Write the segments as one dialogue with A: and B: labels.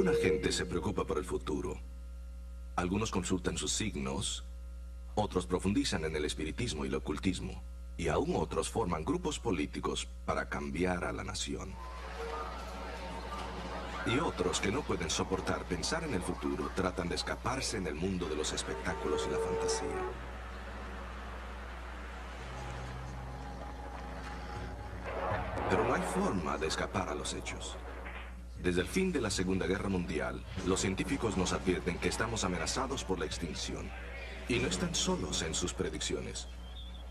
A: Ninguna gente se preocupa por el futuro. Algunos consultan sus signos, otros profundizan en el espiritismo y el ocultismo, y aún otros forman grupos políticos para cambiar a la nación. Y otros que no pueden soportar pensar en el futuro tratan de escaparse en el mundo de los espectáculos y la fantasía. Pero no hay forma de escapar a los hechos. Desde el fin de la Segunda Guerra Mundial, los científicos nos advierten que estamos amenazados por la extinción. Y no están solos en sus predicciones.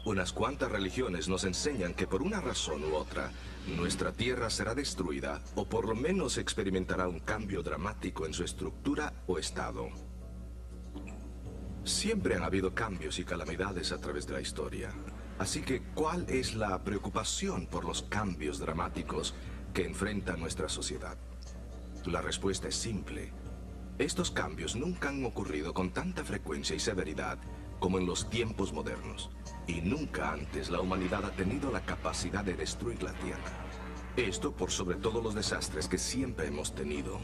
A: Unas cuantas religiones nos enseñan que por una razón u otra, nuestra Tierra será destruida o por lo menos experimentará un cambio dramático en su estructura o estado. Siempre han habido cambios y calamidades a través de la historia. Así que, ¿cuál es la preocupación por los cambios dramáticos que enfrenta nuestra sociedad? La respuesta es simple. Estos cambios nunca han ocurrido con tanta frecuencia y severidad como en los tiempos modernos. Y nunca antes la humanidad ha tenido la capacidad de destruir la Tierra. Esto por sobre todos los desastres que siempre hemos tenido.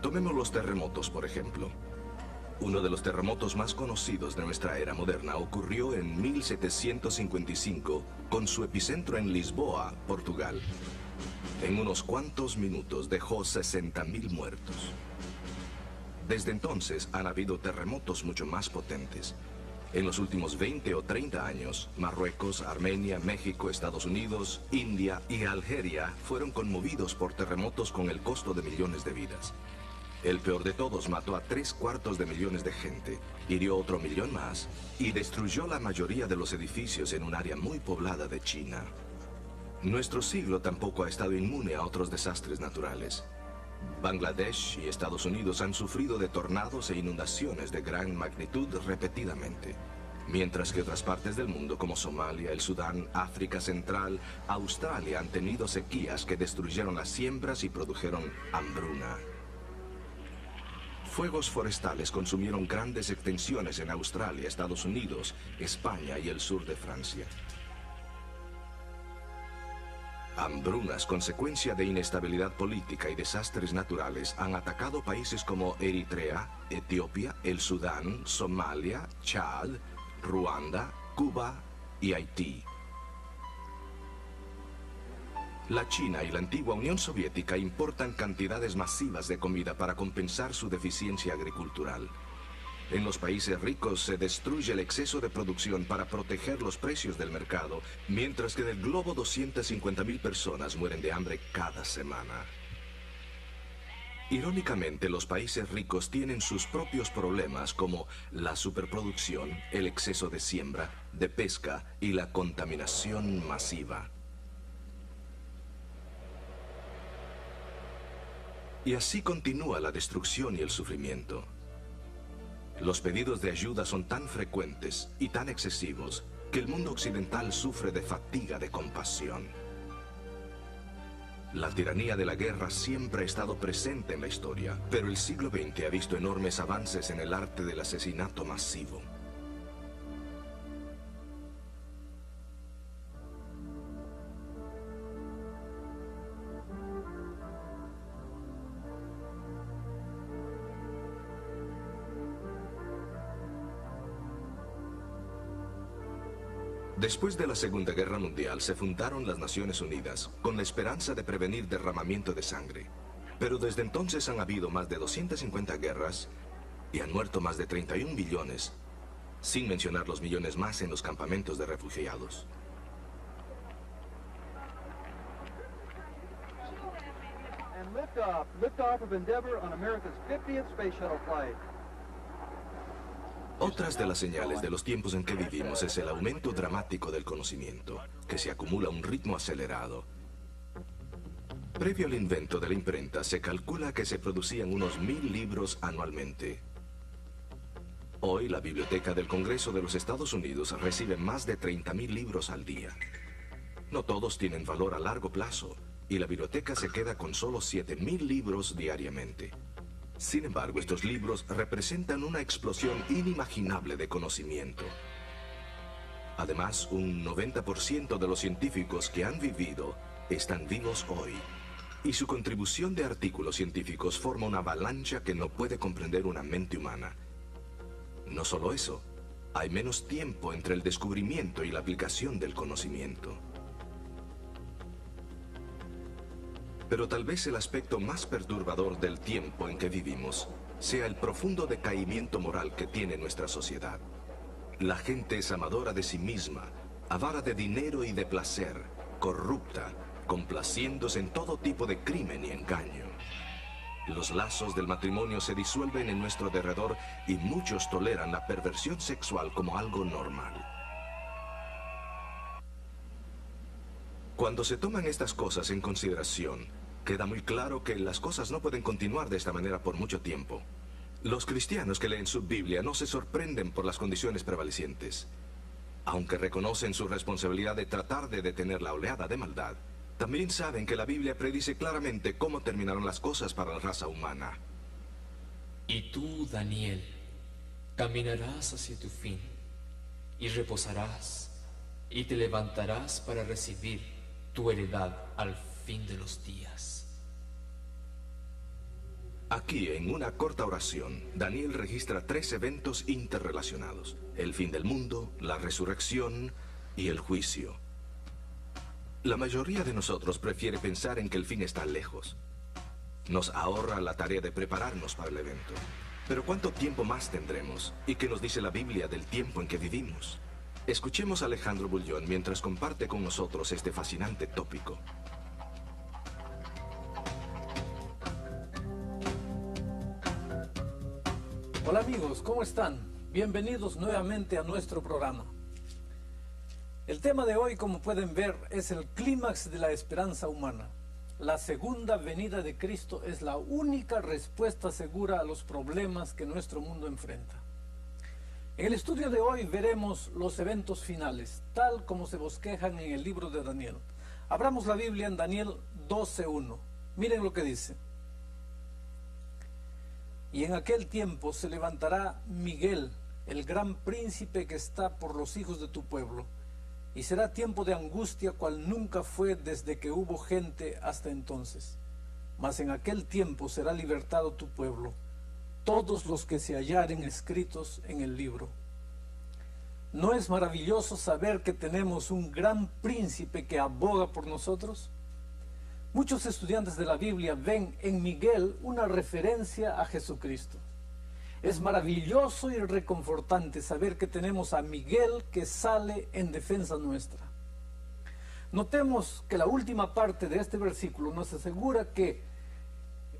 A: Tomemos los terremotos, por ejemplo. Uno de los terremotos más conocidos de nuestra era moderna ocurrió en 1755 con su epicentro en Lisboa, Portugal. En unos cuantos minutos dejó 60.000 muertos. Desde entonces han habido terremotos mucho más potentes. En los últimos 20 o 30 años, Marruecos, Armenia, México, Estados Unidos, India y Algeria fueron conmovidos por terremotos con el costo de millones de vidas. El peor de todos mató a 3/4 millones de gente, hirió otro millón más y destruyó la mayoría de los edificios en un área muy poblada de China. Nuestro siglo tampoco ha estado inmune a otros desastres naturales. Bangladesh y Estados Unidos han sufrido de tornados e inundaciones de gran magnitud repetidamente, mientras que otras partes del mundo como Somalia, el Sudán, África Central, Australia han tenido sequías que destruyeron las siembras y produjeron hambruna. Fuegos forestales consumieron grandes extensiones en Australia, Estados Unidos, España y el sur de Francia. Hambrunas, consecuencia de inestabilidad política y desastres naturales, han atacado países como Eritrea, Etiopía, el Sudán, Somalia, Chad, Ruanda, Cuba y Haití. La China y la antigua Unión Soviética importan cantidades masivas de comida para compensar su deficiencia agricultural. En los países ricos se destruye el exceso de producción para proteger los precios del mercado, mientras que en el globo 250.000 personas mueren de hambre cada semana. Irónicamente, los países ricos tienen sus propios problemas como la superproducción, el exceso de siembra, de pesca y la contaminación masiva. Y así continúa la destrucción y el sufrimiento. Los pedidos de ayuda son tan frecuentes y tan excesivos que el mundo occidental sufre de fatiga de compasión. La tiranía de la guerra siempre ha estado presente en la historia, pero el siglo XX ha visto enormes avances en el arte del asesinato masivo. Después de la Segunda Guerra Mundial se fundaron las Naciones Unidas con la esperanza de prevenir derramamiento de sangre. Pero desde entonces han habido más de 250 guerras y han muerto más de 31 millones, sin mencionar los millones más en los campamentos de refugiados.
B: And liftoff of Endeavour on America's 50th space shuttle flight.
A: Otras de las señales de los tiempos en que vivimos es el aumento dramático del conocimiento, que se acumula a un ritmo acelerado. Previo al invento de la imprenta, se calcula que se producían unos 1000 libros anualmente. Hoy, la Biblioteca del Congreso de los Estados Unidos recibe más de 30.000 libros al día. No todos tienen valor a largo plazo, y la biblioteca se queda con solo 7.000 libros diariamente. Sin embargo, estos libros representan una explosión inimaginable de conocimiento. Además, un 90% de los científicos que han vivido están vivos hoy. Y su contribución de artículos científicos forma una avalancha que no puede comprender una mente humana. No solo eso, hay menos tiempo entre el descubrimiento y la aplicación del conocimiento. Pero tal vez el aspecto más perturbador del tiempo en que vivimos sea el profundo decaimiento moral que tiene nuestra sociedad. La gente es amadora de sí misma, avara de dinero y de placer, corrupta, complaciéndose en todo tipo de crimen y engaño. Los lazos del matrimonio se disuelven en nuestro derredor y muchos toleran la perversión sexual como algo normal. Cuando se toman estas cosas en consideración, queda muy claro que las cosas no pueden continuar de esta manera por mucho tiempo. Los cristianos que leen su Biblia no se sorprenden por las condiciones prevalecientes. Aunque reconocen su responsabilidad de tratar de detener la oleada de maldad, también saben que la Biblia predice claramente cómo terminarán las cosas para la raza humana.
C: Y tú, Daniel, caminarás hacia tu fin, y reposarás, y te levantarás para recibir tu heredad al fin de los días.
A: Aquí, en una corta oración, Daniel registra 3 eventos interrelacionados: el fin del mundo, la resurrección y el juicio. La mayoría de nosotros prefiere pensar en que el fin está lejos. Nos ahorra la tarea de prepararnos para el evento. Pero ¿cuánto tiempo más tendremos? ¿Y qué nos dice la Biblia del tiempo en que vivimos? Escuchemos a Alejandro Bullón mientras comparte con nosotros este fascinante tópico.
D: Hola amigos, ¿cómo están? Bienvenidos nuevamente a nuestro programa. El tema de hoy, como pueden ver, es el clímax de la esperanza humana. La segunda venida de Cristo es la única respuesta segura a los problemas que nuestro mundo enfrenta. En el estudio de hoy veremos los eventos finales, tal como se bosquejan en el libro de Daniel. Abramos la Biblia en Daniel 12:1. Miren lo que dice. Y en aquel tiempo se levantará Miguel, el gran príncipe que está por los hijos de tu pueblo, y será tiempo de angustia cual nunca fue desde que hubo gente hasta entonces. Mas en aquel tiempo será libertado tu pueblo, todos los que se hallaren escritos en el libro. ¿No es maravilloso saber que tenemos un gran príncipe que aboga por nosotros? Muchos estudiantes de la Biblia ven en Miguel una referencia a Jesucristo. Es maravilloso y reconfortante saber que tenemos a Miguel que sale en defensa nuestra. Notemos que la última parte de este versículo nos asegura que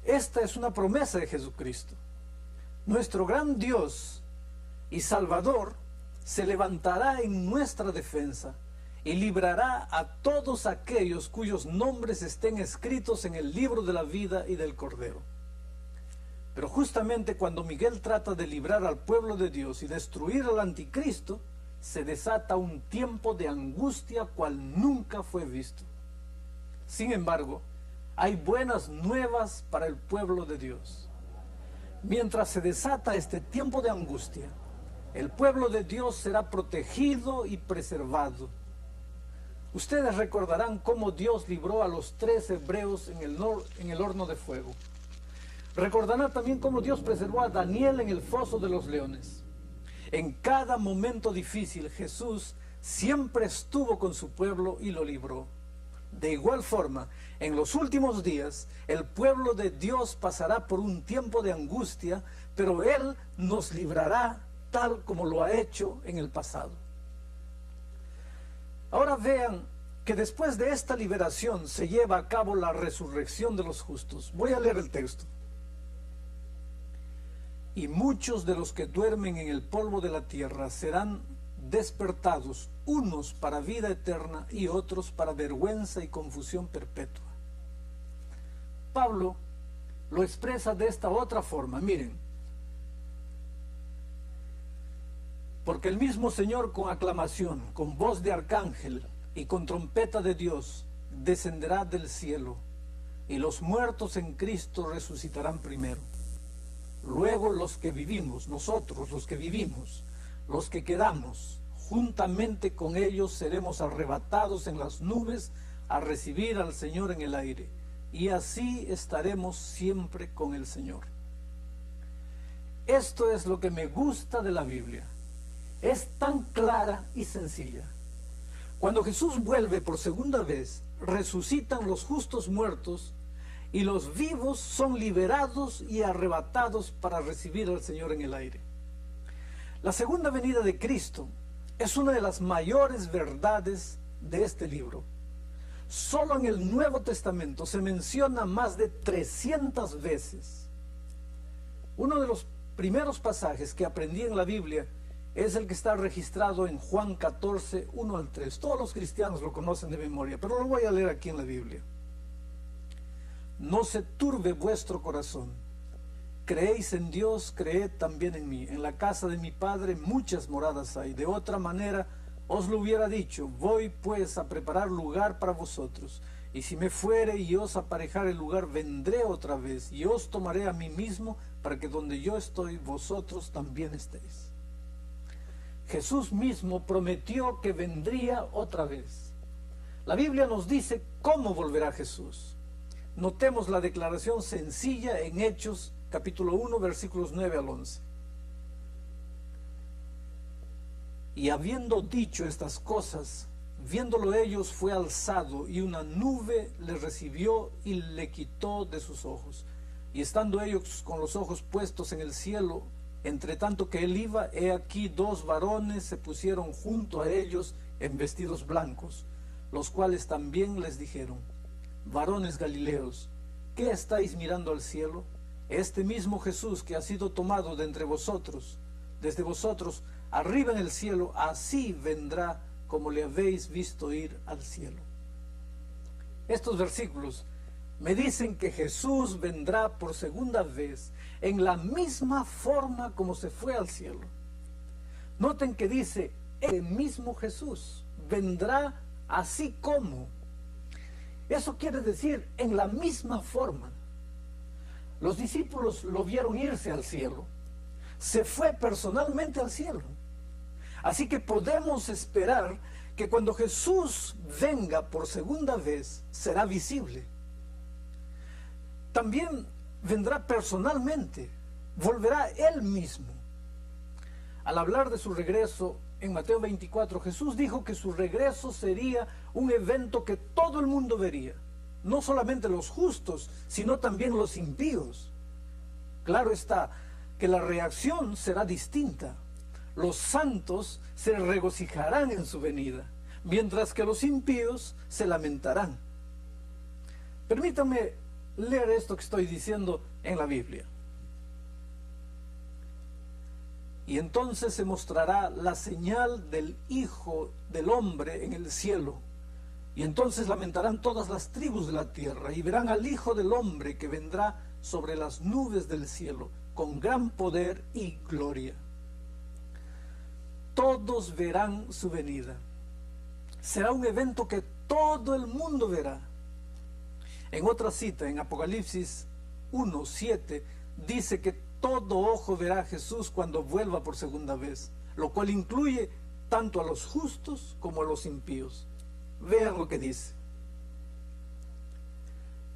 D: esta es una promesa de Jesucristo. Nuestro gran Dios y Salvador se levantará en nuestra defensa y librará a todos aquellos cuyos nombres estén escritos en el libro de la vida y del Cordero. Pero justamente cuando Miguel trata de librar al pueblo de Dios y destruir al anticristo, se desata un tiempo de angustia cual nunca fue visto. Sin embargo, hay buenas nuevas para el pueblo de Dios. Mientras se desata este tiempo de angustia, el pueblo de Dios será protegido y preservado. Ustedes recordarán cómo Dios libró a los 3 hebreos en el horno de fuego. Recordarán también cómo Dios preservó a Daniel en el foso de los leones. En cada momento difícil, Jesús siempre estuvo con su pueblo y lo libró. De igual forma, en los últimos días, el pueblo de Dios pasará por un tiempo de angustia, pero Él nos librará tal como lo ha hecho en el pasado. Ahora vean que después de esta liberación se lleva a cabo la resurrección de los justos. Voy a leer el texto. Y muchos de los que duermen en el polvo de la tierra serán despertados, unos para vida eterna y otros para vergüenza y confusión perpetua. Pablo lo expresa de esta otra forma, miren. Porque el mismo Señor con aclamación, con voz de arcángel y con trompeta de Dios, descenderá del cielo, y los muertos en Cristo resucitarán primero. Luego los que vivimos, nosotros los que vivimos, los que quedamos, juntamente con ellos seremos arrebatados en las nubes a recibir al Señor en el aire, y así estaremos siempre con el Señor. Esto es lo que me gusta de la Biblia. Es tan clara y sencilla. Cuando Jesús vuelve por segunda vez, resucitan los justos muertos y los vivos son liberados y arrebatados para recibir al Señor en el aire. La segunda venida de Cristo es una de las mayores verdades de este libro. Solo en el Nuevo Testamento se menciona más de 300 veces. Uno de los primeros pasajes que aprendí en la Biblia es el que está registrado en Juan 14, 1 al 3. Todos los cristianos lo conocen de memoria, pero lo voy a leer aquí en la Biblia. No se turbe vuestro corazón. Creéis en Dios, creed también en mí. En la casa de mi Padre muchas moradas hay. De otra manera os lo hubiera dicho. Voy pues a preparar lugar para vosotros. Y si me fuere y os aparejare el lugar, vendré otra vez y os tomaré a mí mismo, para que donde yo estoy, vosotros también estéis. Jesús mismo prometió que vendría otra vez. La Biblia nos dice cómo volverá Jesús. Notemos la declaración sencilla en Hechos capítulo 1, versículos 9 al 11. Y habiendo dicho estas cosas, viéndolo ellos, fue alzado, y una nube le recibió y le quitó de sus ojos. Y estando ellos con los ojos puestos en el cielo, entre tanto que él iba, he aquí dos varones se pusieron junto a ellos en vestidos blancos, los cuales también les dijeron: varones Galileos, ¿qué estáis mirando al cielo? Este mismo Jesús que ha sido tomado de entre vosotros, desde vosotros, arriba en el cielo, así vendrá como le habéis visto ir al cielo. Estos versículos me dicen que Jesús vendrá por segunda vez en la misma forma como se fue al cielo. Noten que dice, el mismo Jesús vendrá así como. Eso quiere decir en la misma forma. Los discípulos lo vieron irse al cielo. Se fue personalmente al cielo. Así que podemos esperar que cuando Jesús venga por segunda vez, será visible. También vendrá personalmente, volverá Él mismo. Al hablar de su regreso, en Mateo 24, Jesús dijo que su regreso sería un evento que todo el mundo vería. No solamente los justos, sino también los impíos. Claro está que la reacción será distinta. Los santos se regocijarán en su venida, mientras que los impíos se lamentarán. Permítanme leer esto que estoy diciendo en la Biblia. Y entonces se mostrará la señal del Hijo del Hombre en el cielo. Y entonces lamentarán todas las tribus de la tierra y verán al Hijo del Hombre que vendrá sobre las nubes del cielo con gran poder y gloria. Todos verán su venida. Será un evento que todo el mundo verá. En otra cita, en Apocalipsis 1:7, dice que todo ojo verá a Jesús cuando vuelva por segunda vez, lo cual incluye tanto a los justos como a los impíos. Vean lo que dice.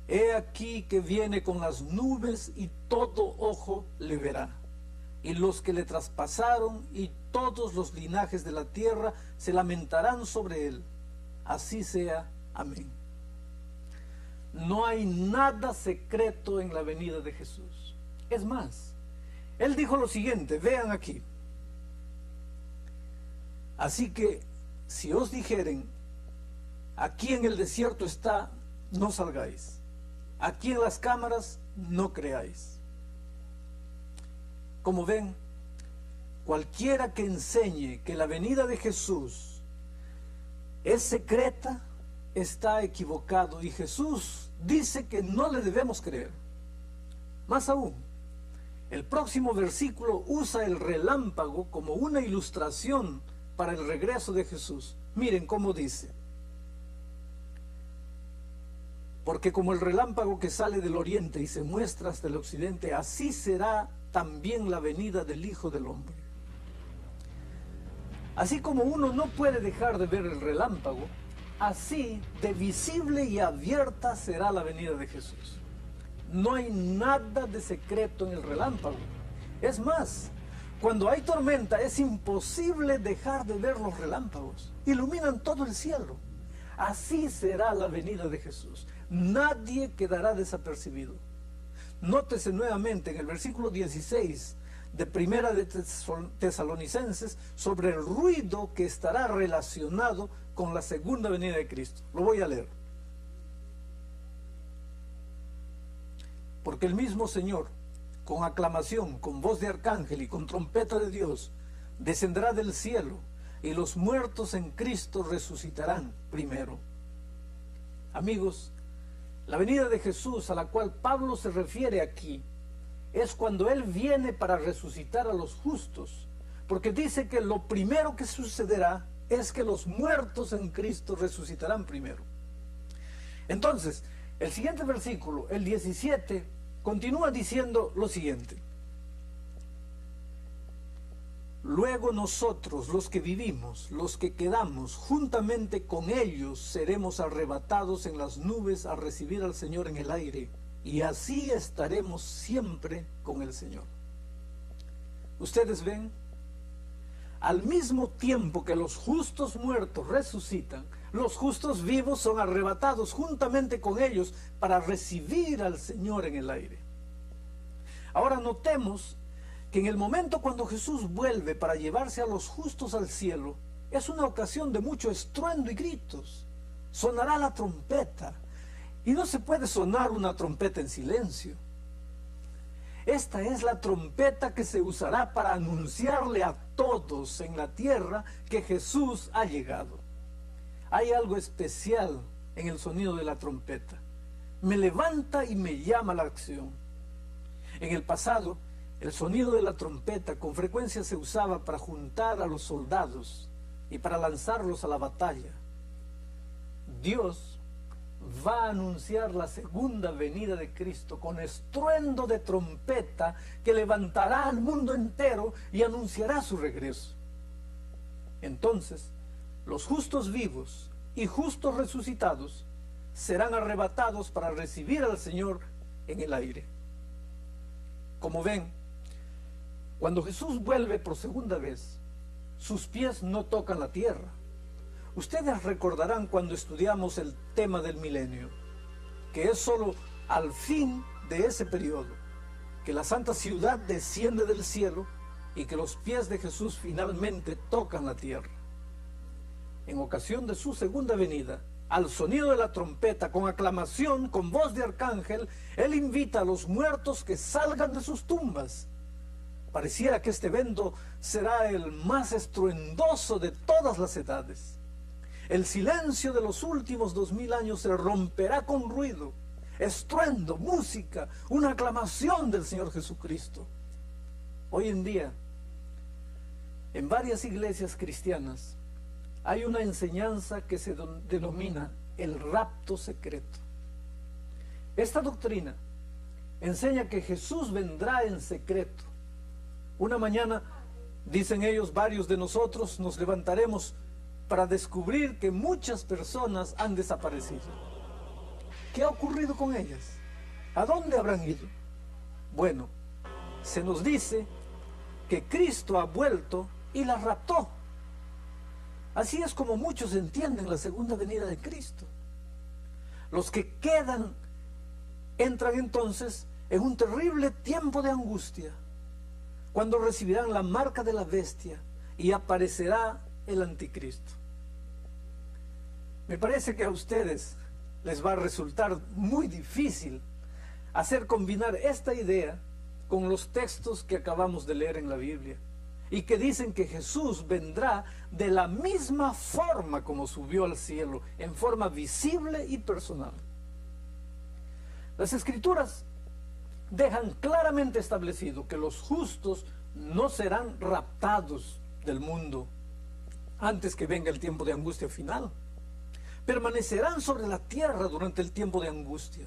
D: He aquí que viene con las nubes y todo ojo le verá. Y los que le traspasaron y todos los linajes de la tierra se lamentarán sobre él. Así sea. Amén. No hay nada secreto en la venida de Jesús. Es más, Él dijo lo siguiente, vean aquí. Así que, si os dijeren, aquí en el desierto está, no salgáis. Aquí en las cámaras, no creáis. Como ven, cualquiera que enseñe que la venida de Jesús es secreta, está equivocado, y Jesús dice que no le debemos creer. Más aún, el próximo versículo usa el relámpago como una ilustración para el regreso de Jesús. Miren cómo dice: porque como el relámpago que sale del oriente y se muestra hasta el occidente, así será también la venida del Hijo del Hombre. Así como uno no puede dejar de ver el relámpago, Así de visible y abierta será la venida de Jesús. No hay nada de secreto en el relámpago. Es más, cuando hay tormenta es imposible dejar de ver los relámpagos. Iluminan todo el cielo. Así será la venida de Jesús. Nadie quedará desapercibido. Nótese nuevamente en el versículo 16 de Primera de Tesalonicenses sobre el ruido que estará relacionado con la segunda venida de Cristo. Lo voy a leer. Porque el mismo Señor, con aclamación, con voz de arcángel y con trompeta de Dios, descenderá del cielo, y los muertos en Cristo resucitarán primero. Amigos, la venida de Jesús a la cual Pablo se refiere aquí es cuando Él viene para resucitar a los justos, porque dice que lo primero que sucederá es que los muertos en Cristo resucitarán primero. Entonces, el siguiente versículo, el 17, continúa diciendo lo siguiente: luego nosotros, los que vivimos, los que quedamos, juntamente con ellos seremos arrebatados en las nubes a recibir al Señor en el aire, y así estaremos siempre con el Señor. ¿Ustedes ven? Al mismo tiempo que los justos muertos resucitan, los justos vivos son arrebatados juntamente con ellos para recibir al Señor en el aire. Ahora notemos que en el momento cuando Jesús vuelve para llevarse a los justos al cielo, es una ocasión de mucho estruendo y gritos. Sonará la trompeta, y no se puede sonar una trompeta en silencio. Esta es la trompeta que se usará para anunciarle a todos en la tierra que Jesús ha llegado. Hay algo especial en el sonido de la trompeta. Me levanta y me llama a la acción. En el pasado, el sonido de la trompeta con frecuencia se usaba para juntar a los soldados y para lanzarlos a la batalla. Dios va a anunciar la segunda venida de Cristo con estruendo de trompeta que levantará al mundo entero y anunciará su regreso. Entonces, los justos vivos y justos resucitados serán arrebatados para recibir al Señor en el aire. Como ven, cuando Jesús vuelve por segunda vez, sus pies no tocan la tierra. Ustedes recordarán cuando estudiamos el tema del milenio, que es solo al fin de ese periodo que la santa ciudad desciende del cielo y que los pies de Jesús finalmente tocan la tierra. En ocasión de su segunda venida, al sonido de la trompeta, con aclamación, con voz de arcángel, Él invita a los muertos que salgan de sus tumbas. Pareciera que este evento será el más estruendoso de todas las edades. El silencio de los últimos 2000 años se romperá con ruido, estruendo, música, una aclamación del Señor Jesucristo. Hoy en día, en varias iglesias cristianas, hay una enseñanza que se denomina el rapto secreto. Esta doctrina enseña que Jesús vendrá en secreto. Una mañana, dicen ellos, varios de nosotros nos levantaremos para descubrir que muchas personas han desaparecido. ¿Qué ha ocurrido con ellas? ¿A dónde habrán ido? Bueno, se nos dice que Cristo ha vuelto y las raptó. Así es como muchos entienden la segunda venida de Cristo. Los que quedan entran entonces en un terrible tiempo de angustia, cuando recibirán la marca de la bestia y aparecerá el anticristo. Me parece que a ustedes les va a resultar muy difícil hacer combinar esta idea con los textos que acabamos de leer en la Biblia y que dicen que Jesús vendrá de la misma forma como subió al cielo, en forma visible y personal. Las Escrituras dejan claramente establecido que los justos no serán raptados del mundo antes que venga el tiempo de angustia final. Permanecerán sobre la tierra durante el tiempo de angustia.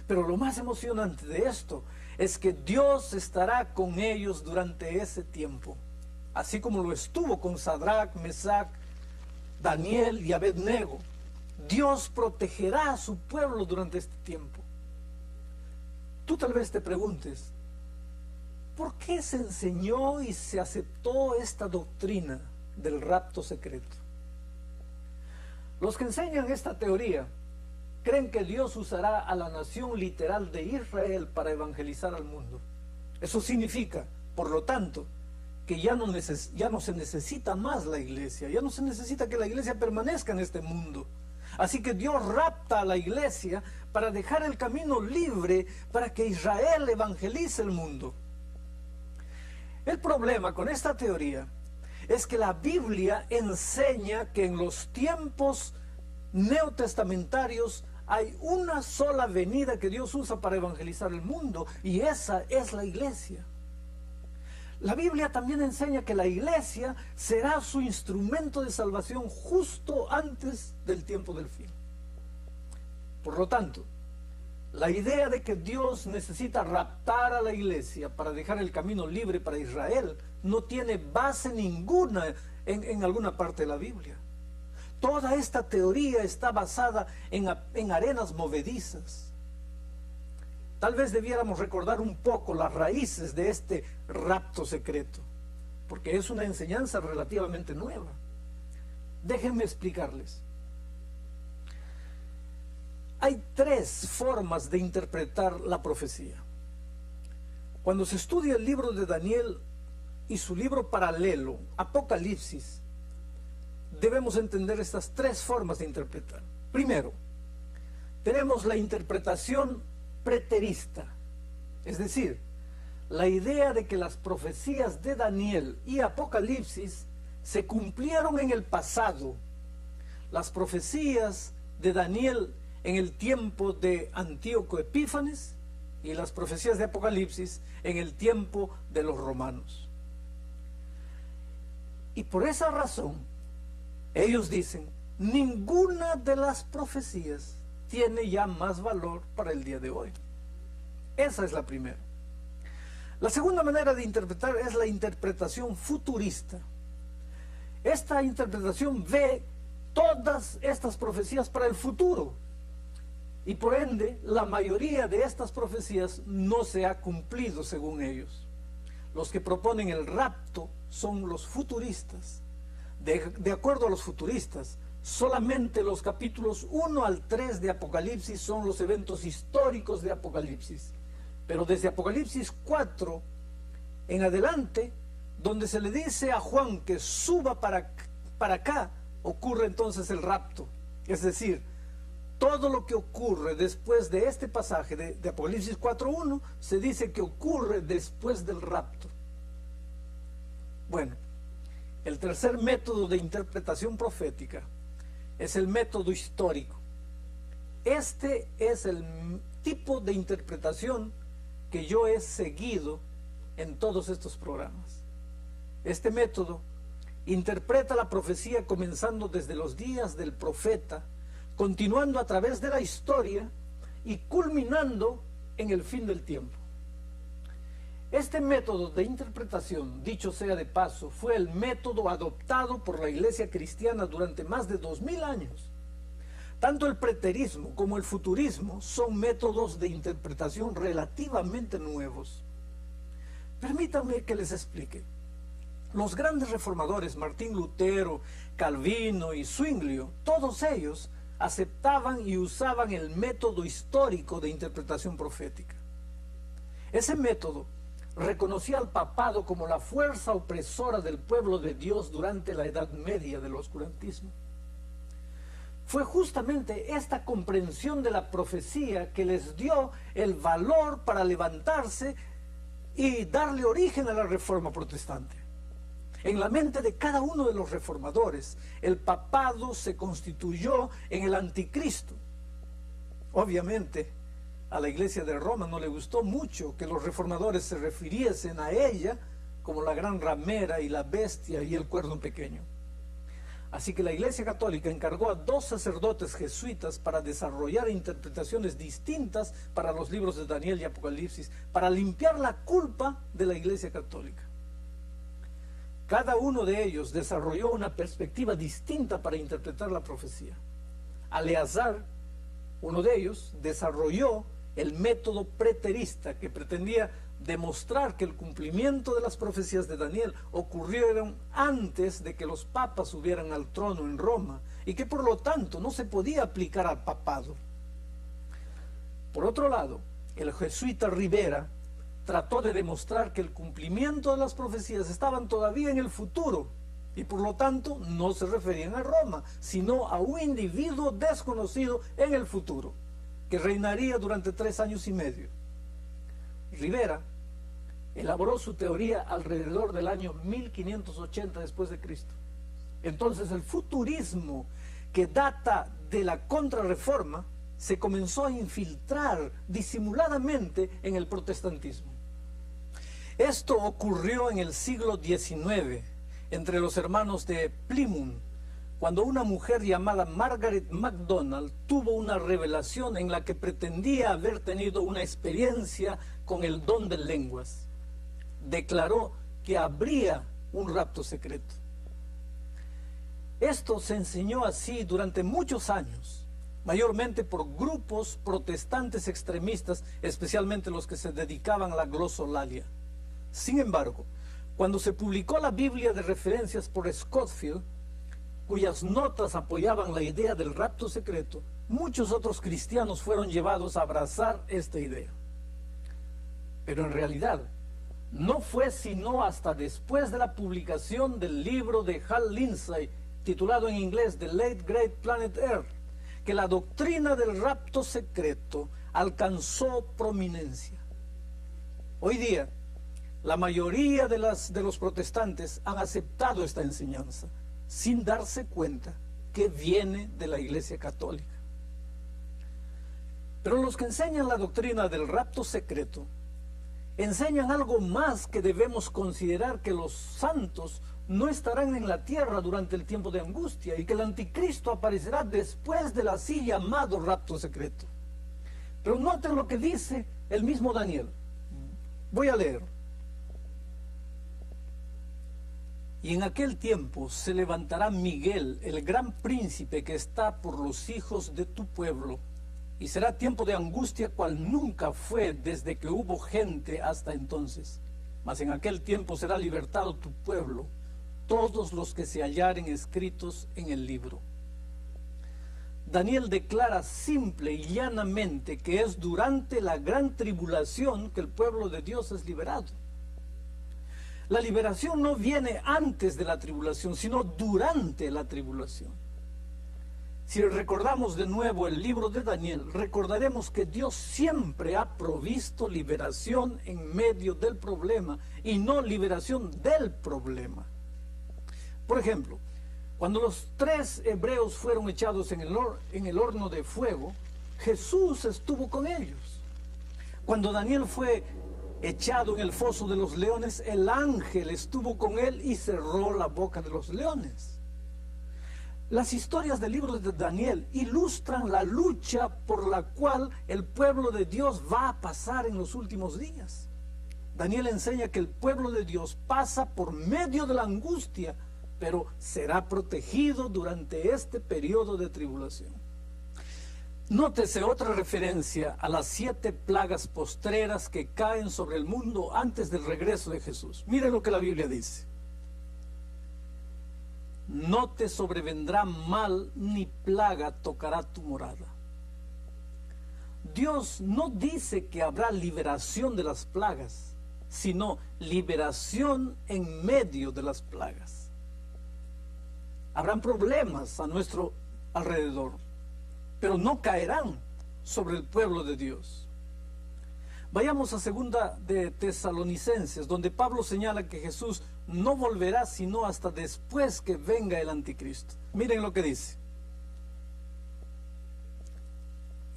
D: Pero lo más emocionante de esto es que Dios estará con ellos durante ese tiempo, así como lo estuvo con Sadrach, Mesach, Daniel y Abednego Dios protegerá a su pueblo durante este tiempo. Tú tal vez te preguntes, ¿por qué se enseñó y se aceptó esta doctrina del rapto secreto? Los que enseñan esta teoría creen que Dios usará a la nación literal de Israel para evangelizar al mundo. Eso significa, por lo tanto, que ya no se necesita más la iglesia, ya no se necesita que la iglesia permanezca en este mundo. Así que Dios rapta a la iglesia para dejar el camino libre para que Israel evangelice el mundo. El problema con esta teoría es que la Biblia enseña que en los tiempos neotestamentarios hay una sola venida que Dios usa para evangelizar el mundo, y esa es la iglesia. La Biblia también enseña que la iglesia será su instrumento de salvación justo antes del tiempo del fin. Por lo tanto, la idea de que Dios necesita raptar a la iglesia para dejar el camino libre para Israel no tiene base ninguna en alguna parte de la Biblia. Toda esta teoría está basada en arenas movedizas. Tal vez debiéramos recordar un poco las raíces de este rapto secreto, porque es una enseñanza relativamente nueva. Déjenme explicarles. Hay tres formas de interpretar la profecía. Cuando se estudia el libro de Daniel y su libro paralelo, Apocalipsis, debemos entender estas tres formas de interpretar. Primero, tenemos la interpretación preterista, es decir, la idea de que las profecías de Daniel y Apocalipsis se cumplieron en el pasado. Las profecías de Daniel en el tiempo de Antíoco Epífanes y las profecías de Apocalipsis en el tiempo de los romanos. Y por esa razón, ellos dicen, ninguna de las profecías tiene ya más valor para el día de hoy. Esa es la primera. La segunda manera de interpretar es la interpretación futurista. Esta interpretación ve todas estas profecías para el futuro, y por ende la mayoría de estas profecías no se ha cumplido según ellos. Los que proponen el rapto son los futuristas. De acuerdo a los futuristas, solamente los capítulos 1 al 3 de Apocalipsis son los eventos históricos de Apocalipsis. Pero desde Apocalipsis 4 en adelante, donde se le dice a Juan que suba para acá, ocurre entonces el rapto. Es decir, todo lo que ocurre después de este pasaje de Apocalipsis 4:1 se dice que ocurre después del rapto. Bueno, el tercer método de interpretación profética es el método histórico. Este es el tipo de interpretación que yo he seguido en todos estos programas. Este método interpreta la profecía comenzando desde los días del profeta, continuando a través de la historia y culminando en el fin del tiempo. Este método de interpretación, dicho sea de paso, fue el método adoptado por la Iglesia cristiana durante más de 2000 años. Tanto el preterismo como el futurismo son métodos de interpretación relativamente nuevos. Permítanme que les explique. Los grandes reformadores, Martín Lutero, Calvino y Zwinglio, todos ellos aceptaban y usaban el método histórico de interpretación profética. Ese método reconocía al papado como la fuerza opresora del pueblo de Dios durante la Edad Media del oscurantismo. Fue justamente esta comprensión de la profecía que les dio el valor para levantarse y darle origen a la Reforma Protestante. En la mente de cada uno de los reformadores, el papado se constituyó en el anticristo. Obviamente, a la Iglesia de Roma no le gustó mucho que los reformadores se refiriesen a ella como la gran ramera y la bestia y el cuerno pequeño. Así que la Iglesia Católica encargó a 2 sacerdotes jesuitas para desarrollar interpretaciones distintas para los libros de Daniel y Apocalipsis, para limpiar la culpa de la Iglesia Católica. Cada uno de ellos desarrolló una perspectiva distinta para interpretar la profecía. Eleazar, uno de ellos, desarrolló el método preterista que pretendía demostrar que el cumplimiento de las profecías de Daniel ocurrieron antes de que los papas subieran al trono en Roma y que por lo tanto no se podía aplicar al papado. Por otro lado, el jesuita Rivera trató de demostrar que el cumplimiento de las profecías estaban todavía en el futuro y por lo tanto no se referían a Roma, sino a un individuo desconocido en el futuro, que reinaría durante 3 años y medio. Rivera elaboró su teoría alrededor del año 1580 después de Cristo. Entonces el futurismo, que data de la Contrarreforma, se comenzó a infiltrar disimuladamente en el protestantismo. Esto ocurrió en el siglo XIX, entre los hermanos de Plymouth, cuando una mujer llamada Margaret MacDonald tuvo una revelación en la que pretendía haber tenido una experiencia con el don de lenguas. Declaró que habría un rapto secreto. Esto se enseñó así durante muchos años, mayormente por grupos protestantes extremistas, especialmente los que se dedicaban a la glosolalia. Sin embargo, cuando se publicó la Biblia de referencias por Scofield, cuyas notas apoyaban la idea del rapto secreto, muchos otros cristianos fueron llevados a abrazar esta idea. Pero en realidad, no fue sino hasta después de la publicación del libro de Hal Lindsey, titulado en inglés The Late Great Planet Earth, que la doctrina del rapto secreto alcanzó prominencia. Hoy día, la mayoría de los protestantes han aceptado esta enseñanza, sin darse cuenta que viene de la Iglesia Católica. Pero los que enseñan la doctrina del rapto secreto, enseñan algo más que debemos considerar: que los santos no estarán en la tierra durante el tiempo de angustia y que el anticristo aparecerá después del así llamado rapto secreto. Pero noten lo que dice el mismo Daniel. Voy a leer. Y en aquel tiempo se levantará Miguel, el gran príncipe que está por los hijos de tu pueblo, y será tiempo de angustia cual nunca fue desde que hubo gente hasta entonces. Mas en aquel tiempo será libertado tu pueblo, todos los que se hallaren escritos en el libro. Daniel declara simple y llanamente que es durante la gran tribulación que el pueblo de Dios es liberado. La liberación no viene antes de la tribulación, sino durante la tribulación. Si recordamos de nuevo el libro de Daniel, recordaremos que Dios siempre ha provisto liberación en medio del problema y no liberación del problema. Por ejemplo, cuando los 3 hebreos fueron echados en el horno de fuego, Jesús estuvo con ellos. Cuando Daniel fue echado en el foso de los leones, el ángel estuvo con él y cerró la boca de los leones. Las historias del libro de Daniel ilustran la lucha por la cual el pueblo de Dios va a pasar en los últimos días. Daniel enseña que el pueblo de Dios pasa por medio de la angustia, pero será protegido durante este periodo de tribulación. Nótese otra referencia a las 7 plagas postreras que caen sobre el mundo antes del regreso de Jesús. Mire lo que la Biblia dice. No te sobrevendrá mal ni plaga tocará tu morada. Dios no dice que habrá liberación de las plagas, sino liberación en medio de las plagas. Habrán problemas a nuestro alrededor, pero no caerán sobre el pueblo de Dios. Vayamos a 2 de Tesalonicenses, donde Pablo señala que Jesús no volverá sino hasta después que venga el anticristo. Miren lo que dice.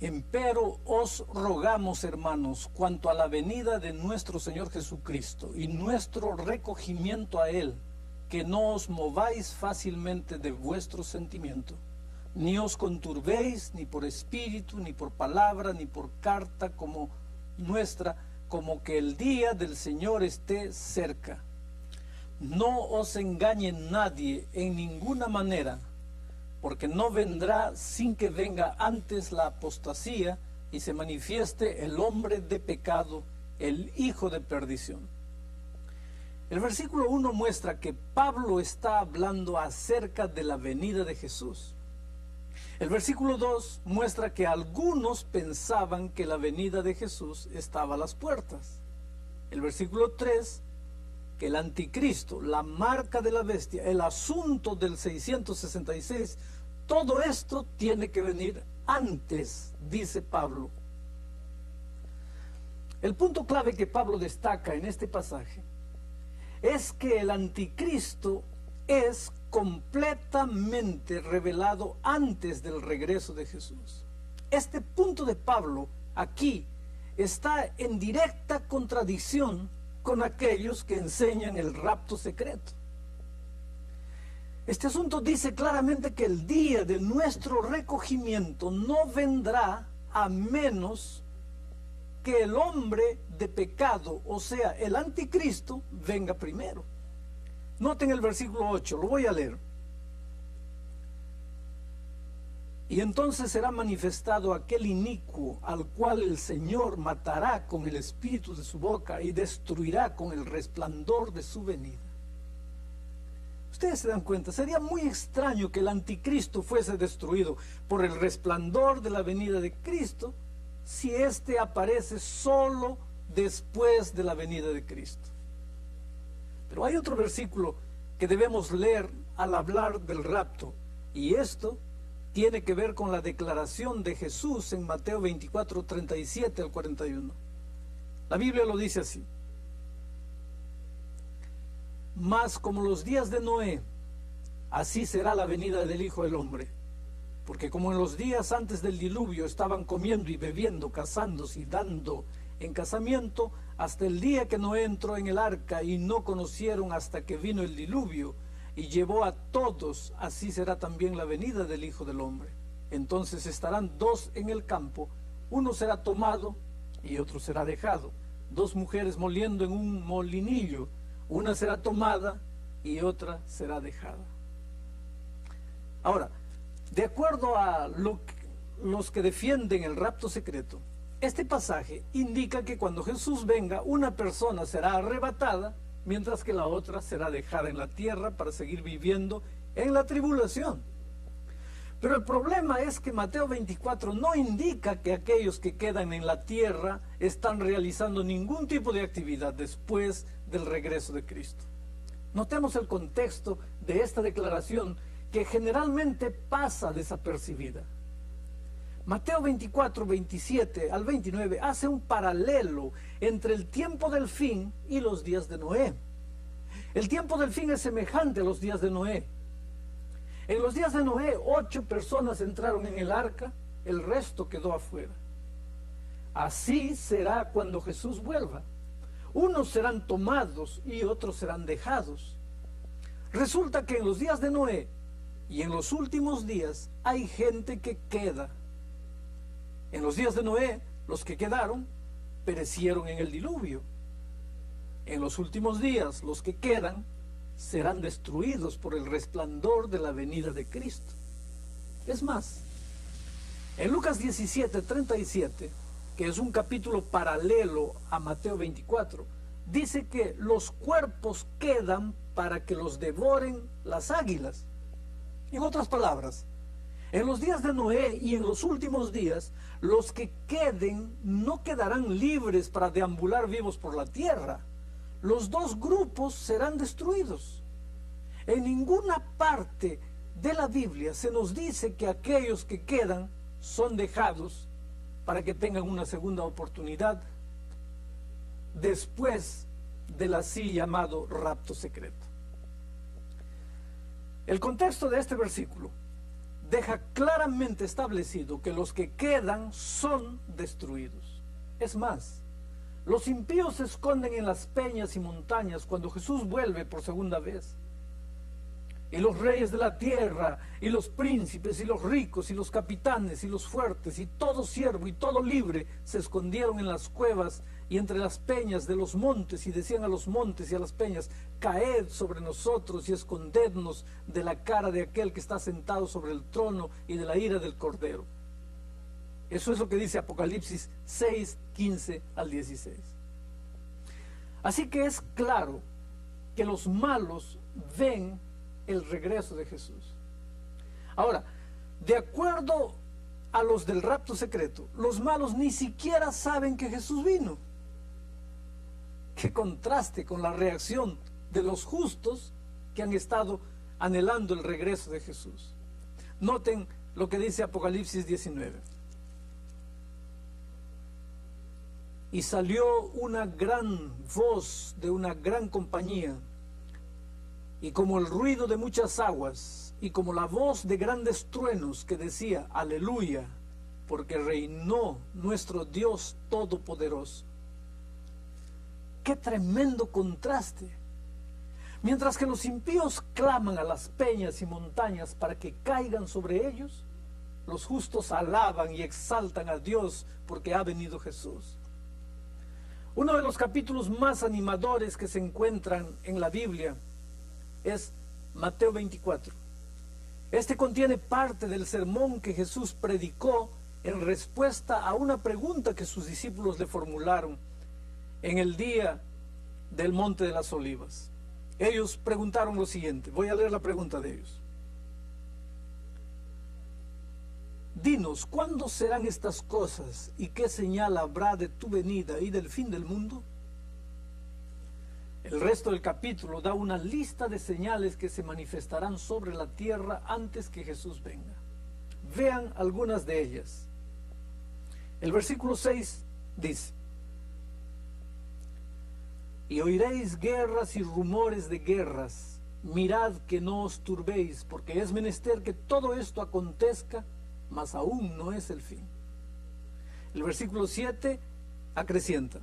D: Empero os rogamos, hermanos, cuanto a la venida de nuestro Señor Jesucristo y nuestro recogimiento a Él, que no os mováis fácilmente de vuestro sentimiento, ni os conturbéis ni por espíritu, ni por palabra, ni por carta como nuestra, como que el día del Señor esté cerca. No os engañe nadie en ninguna manera, porque no vendrá sin que venga antes la apostasía y se manifieste el hombre de pecado, el hijo de perdición. El versículo 1 muestra que Pablo está hablando acerca de la venida de Jesús. El versículo 2 muestra que algunos pensaban que la venida de Jesús estaba a las puertas. El versículo 3, que el anticristo, la marca de la bestia, el asunto del 666, todo esto tiene que venir antes, dice Pablo. El punto clave que Pablo destaca en este pasaje es que el anticristo es completamente revelado antes del regreso de Jesús. Este punto de Pablo aquí está en directa contradicción con aquellos que enseñan el rapto secreto. Este asunto dice claramente que el día de nuestro recogimiento no vendrá a menos que el hombre de pecado, o sea, el anticristo, venga primero. Noten el versículo 8, lo voy a leer. Y entonces será manifestado aquel inicuo al cual el Señor matará con el espíritu de su boca y destruirá con el resplandor de su venida. Ustedes se dan cuenta, sería muy extraño que el anticristo fuese destruido por el resplandor de la venida de Cristo si éste aparece solo después de la venida de Cristo. Pero hay otro versículo que debemos leer al hablar del rapto, y esto tiene que ver con la declaración de Jesús en Mateo 24, 37 al 41. La Biblia lo dice así: mas como los días de Noé, así será la venida del Hijo del Hombre. Porque como en los días antes del diluvio estaban comiendo y bebiendo, casándose y dando en casamiento, hasta el día que Noé entró en el arca, y no conocieron hasta que vino el diluvio y llevó a todos, así será también la venida del Hijo del Hombre. Entonces estarán dos en el campo, uno será tomado y otro será dejado. Dos mujeres moliendo en un molinillo, una será tomada y otra será dejada. Ahora, de acuerdo a los que defienden el rapto secreto, este pasaje indica que cuando Jesús venga, una persona será arrebatada, mientras que la otra será dejada en la tierra para seguir viviendo en la tribulación. Pero el problema es que Mateo 24 no indica que aquellos que quedan en la tierra están realizando ningún tipo de actividad después del regreso de Cristo. Notemos el contexto de esta declaración, que generalmente pasa desapercibida. Mateo 24, 27 al 29 hace un paralelo entre el tiempo del fin y los días de Noé. El tiempo del fin es semejante a los días de Noé. En los días de Noé, 8 personas entraron en el arca, el resto quedó afuera. Así será cuando Jesús vuelva. Unos serán tomados y otros serán dejados. Resulta que en los días de Noé y en los últimos días hay gente que queda. En los días de Noé, los que quedaron perecieron en el diluvio. En los últimos días, los que quedan serán destruidos por el resplandor de la venida de Cristo. Es más, en Lucas 17, 37, que es un capítulo paralelo a Mateo 24, dice que los cuerpos quedan para que los devoren las águilas. En otras palabras, en los días de Noé y en los últimos días, los que queden no quedarán libres para deambular vivos por la tierra. Los dos grupos serán destruidos. En ninguna parte de la Biblia se nos dice que aquellos que quedan son dejados para que tengan una segunda oportunidad después del así llamado rapto secreto. El contexto de este versículo deja claramente establecido que los que quedan son destruidos. Es más, los impíos se esconden en las peñas y montañas cuando Jesús vuelve por segunda vez. y los reyes de la tierra, y los príncipes, y los ricos, y los capitanes, y los fuertes, y todo siervo, y todo libre, se escondieron en las cuevas y entre las peñas de los montes, y decían a los montes y a las peñas: caed sobre nosotros y escondednos de la cara de aquel que está sentado sobre el trono y de la ira del Cordero. Eso es lo que dice Apocalipsis 6, 15 al 16. Así que es claro que los malos ven el regreso de Jesús. Ahora, de acuerdo a los del rapto secreto, los malos ni siquiera saben que Jesús vino. Qué contraste con la reacción de los justos que han estado anhelando el regreso de Jesús. Noten lo que dice Apocalipsis 19. Y salió una gran voz de una gran compañía, y como el ruido de muchas aguas, y como la voz de grandes truenos, que decía: aleluya, porque reinó nuestro Dios Todopoderoso. ¡Qué tremendo contraste! Mientras que los impíos claman a las peñas y montañas para que caigan sobre ellos, los justos alaban y exaltan a Dios porque ha venido Jesús. Uno de los capítulos más animadores que se encuentran en la Biblia es Mateo 24. Este contiene parte del sermón que Jesús predicó en respuesta a una pregunta que sus discípulos le formularon en el día del Monte de las Olivas. Ellos preguntaron lo siguiente, voy a leer la pregunta de ellos. Dinos, ¿cuándo serán estas cosas y qué señal habrá de tu venida y del fin del mundo? El resto del capítulo da una lista de señales que se manifestarán sobre la tierra antes que Jesús venga. Vean algunas de ellas. El versículo 6 dice: y oiréis guerras y rumores de guerras. Mirad que no os turbéis, porque es menester que todo esto acontezca, mas aún no es el fin. El versículo 7 acrecienta: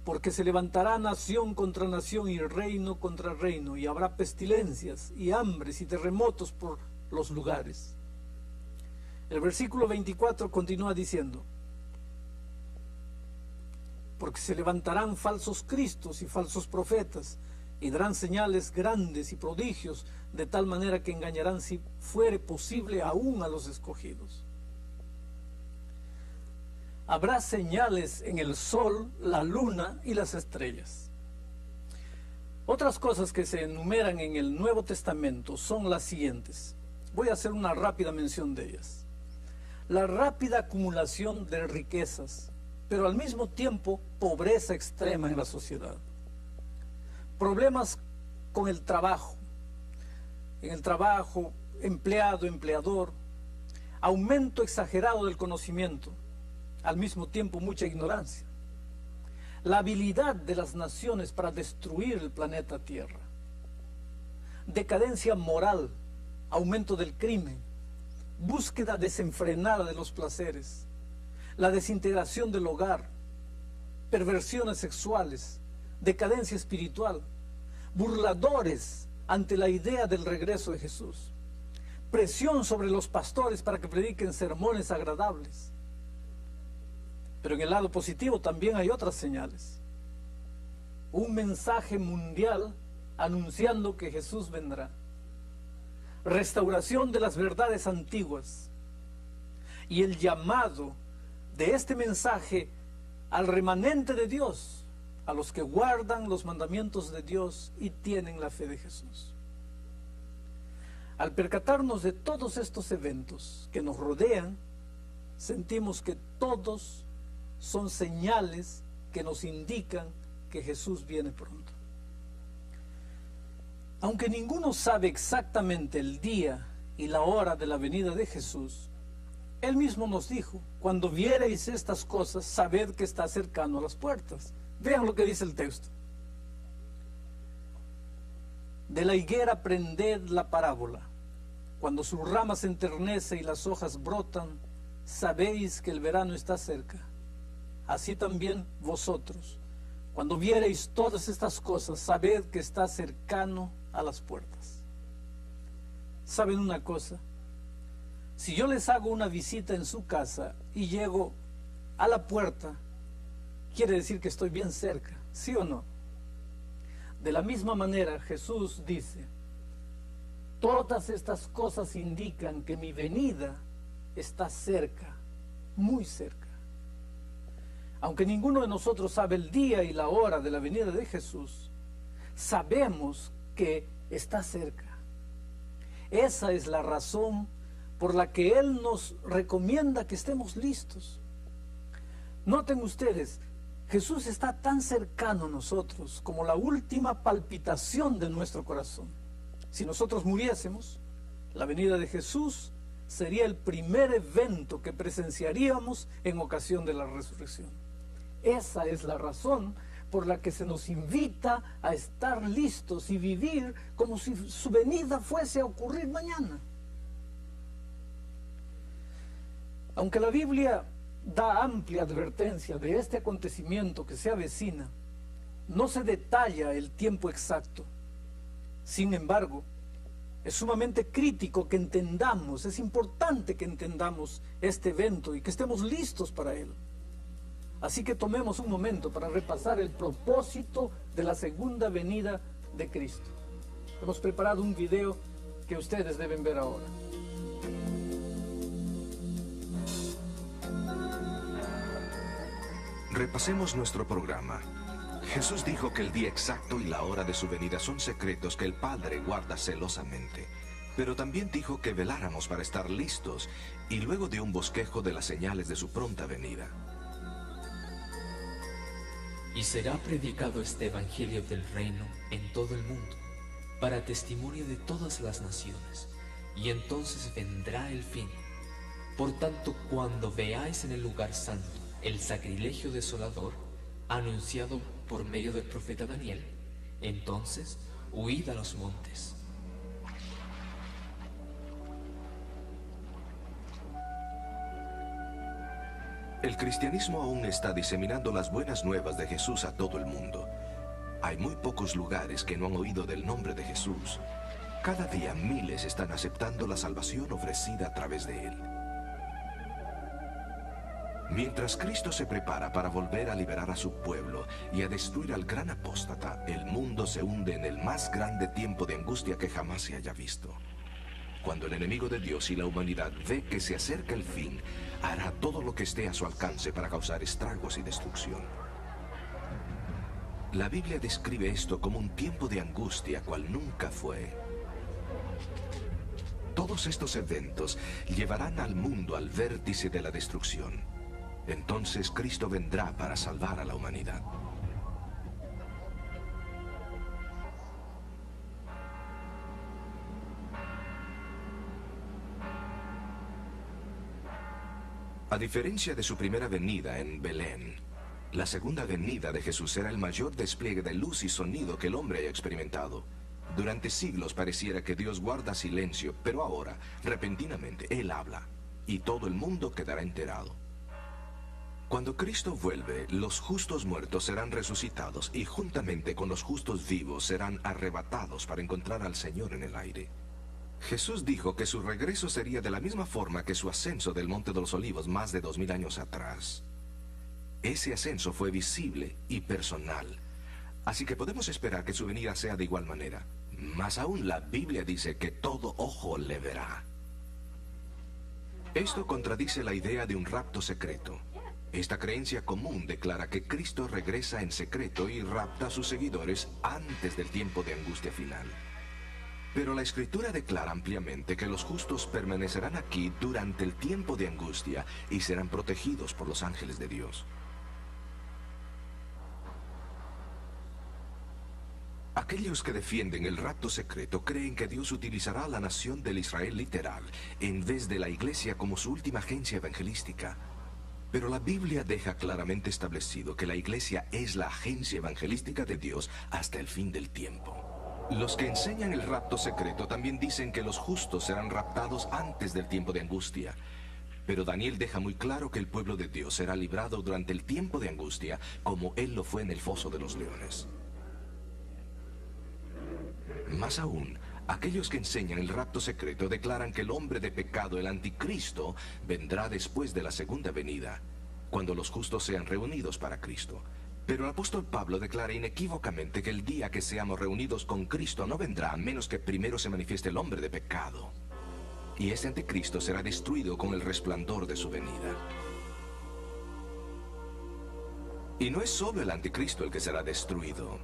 D: porque se levantará nación contra nación y reino contra reino, y habrá pestilencias y hambres y terremotos por los lugares. El versículo 24 continúa diciendo: porque se levantarán falsos cristos y falsos profetas, y darán señales grandes y prodigios, de tal manera que engañarán, si fuere posible, aún a los escogidos. Habrá señales en el sol, la luna y las estrellas. Otras cosas que se enumeran en el Nuevo Testamento son las siguientes. Voy a hacer una rápida mención de ellas. La rápida acumulación de riquezas, pero al mismo tiempo pobreza extrema en la sociedad. Problemas con el trabajo, en el trabajo, empleado, empleador, aumento exagerado del conocimiento, al mismo tiempo mucha ignorancia, la habilidad de las naciones para destruir el planeta Tierra, decadencia moral, aumento del crimen, búsqueda desenfrenada de los placeres, la desintegración del hogar, perversiones sexuales, decadencia espiritual, burladores ante la idea del regreso de Jesús, presión sobre los pastores para que prediquen sermones agradables. Pero en el lado positivo también hay otras señales. Un mensaje mundial anunciando que Jesús vendrá. Restauración de las verdades antiguas. Y el llamado de este mensaje al remanente de Dios, a los que guardan los mandamientos de Dios y tienen la fe de Jesús. Al percatarnos de todos estos eventos que nos rodean, sentimos que todos son señales que nos indican que Jesús viene pronto. Aunque ninguno sabe exactamente el día y la hora de la venida de Jesús, Él mismo nos dijo: cuando viereis estas cosas, sabed que está cercano a las puertas. Vean lo que dice el texto. De la higuera aprended la parábola. Cuando su rama se enternece y las hojas brotan, sabéis que el verano está cerca. Así también vosotros, cuando viereis todas estas cosas, sabed que está cercano a las puertas. ¿Saben una cosa? Si yo les hago una visita en su casa y llego a la puerta, quiere decir que estoy bien cerca, ¿sí o no? De la misma manera, Jesús dice, todas estas cosas indican que mi venida está cerca, muy cerca. Aunque ninguno de nosotros sabe el día y la hora de la venida de Jesús, sabemos que está cerca. Esa es la razón por la que Él nos recomienda que estemos listos. Noten ustedes, Jesús está tan cercano a nosotros como la última palpitación de nuestro corazón. Si nosotros muriésemos, la venida de Jesús sería el primer evento que presenciaríamos en ocasión de la resurrección. Esa es la razón por la que se nos invita a estar listos y vivir como si su venida fuese a ocurrir mañana. Aunque la Biblia da amplia advertencia de este acontecimiento que se avecina, no se detalla el tiempo exacto. Sin embargo, es sumamente crítico que entendamos, es importante que entendamos este evento y que estemos listos para él. Así que tomemos un momento para repasar el propósito de la segunda venida de Cristo. Hemos preparado un video que ustedes deben ver ahora.
A: Repasemos nuestro programa. Jesús dijo que el día exacto y la hora de su venida son secretos que el Padre guarda celosamente. Pero también dijo que veláramos para estar listos y luego dio un bosquejo de las señales de su pronta venida.
C: Y será predicado este evangelio del reino en todo el mundo, para testimonio de todas las naciones, y entonces vendrá el fin. Por tanto, cuando veáis en el lugar santo el sacrilegio desolador, anunciado por medio del profeta Daniel, entonces huid a los montes.
A: El cristianismo aún está diseminando las buenas nuevas de Jesús a todo el mundo. Hay muy pocos lugares que no han oído del nombre de Jesús. Cada día miles están aceptando la salvación ofrecida a través de él. Mientras Cristo se prepara para volver a liberar a su pueblo y a destruir al gran apóstata, el mundo se hunde en el más grande tiempo de angustia que jamás se haya visto. Cuando el enemigo de Dios y la humanidad ve que se acerca el fin, hará todo lo que esté a su alcance para causar estragos y destrucción. La Biblia describe esto como un tiempo de angustia cual nunca fue. Todos estos eventos llevarán al mundo al vértice de la destrucción. Entonces Cristo vendrá para salvar a la humanidad. A diferencia de su primera venida en Belén, la segunda venida de Jesús será el mayor despliegue de luz y sonido que el hombre haya experimentado. Durante siglos pareciera que Dios guarda silencio, pero ahora, repentinamente, Él habla, y todo el mundo quedará enterado. Cuando Cristo vuelve, los justos muertos serán resucitados y juntamente con los justos vivos serán arrebatados para encontrar al Señor en el aire. Jesús dijo que su regreso sería de la misma forma que su ascenso del Monte de los Olivos más de 2000 años atrás. Ese ascenso fue visible y personal, así que podemos esperar que su venida sea de igual manera. Más aún, la Biblia dice que todo ojo le verá. Esto contradice la idea de un rapto secreto. Esta creencia común declara que Cristo regresa en secreto y rapta a sus seguidores antes del tiempo de angustia final. Pero la Escritura declara ampliamente que los justos permanecerán aquí durante el tiempo de angustia y serán protegidos por los ángeles de Dios. Aquellos que defienden el rapto secreto creen que Dios utilizará a la nación del Israel literal en vez de la iglesia como su última agencia evangelística. Pero la Biblia deja claramente establecido que la iglesia es la agencia evangelística de Dios hasta el fin del tiempo. Los que enseñan el rapto secreto también dicen que los justos serán raptados antes del tiempo de angustia. Pero Daniel deja muy claro que el pueblo de Dios será librado durante el tiempo de angustia, como él lo fue en el foso de los leones. Más aún, aquellos que enseñan el rapto secreto declaran que el hombre de pecado, el anticristo, vendrá después de la segunda venida, cuando los justos sean reunidos para Cristo. Pero el apóstol Pablo declara inequívocamente que el día que seamos reunidos con Cristo no vendrá a menos que primero se manifieste el hombre de pecado. Y ese anticristo será destruido con el resplandor de su venida. Y no es solo el anticristo el que será destruido.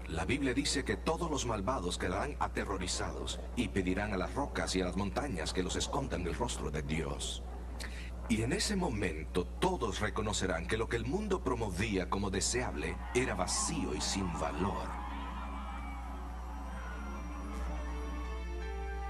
A: La Biblia dice que todos los malvados quedarán aterrorizados y pedirán a las rocas y a las montañas que los escondan del rostro de Dios. Y en ese momento todos reconocerán que lo que el mundo promovía como deseable era vacío y sin valor.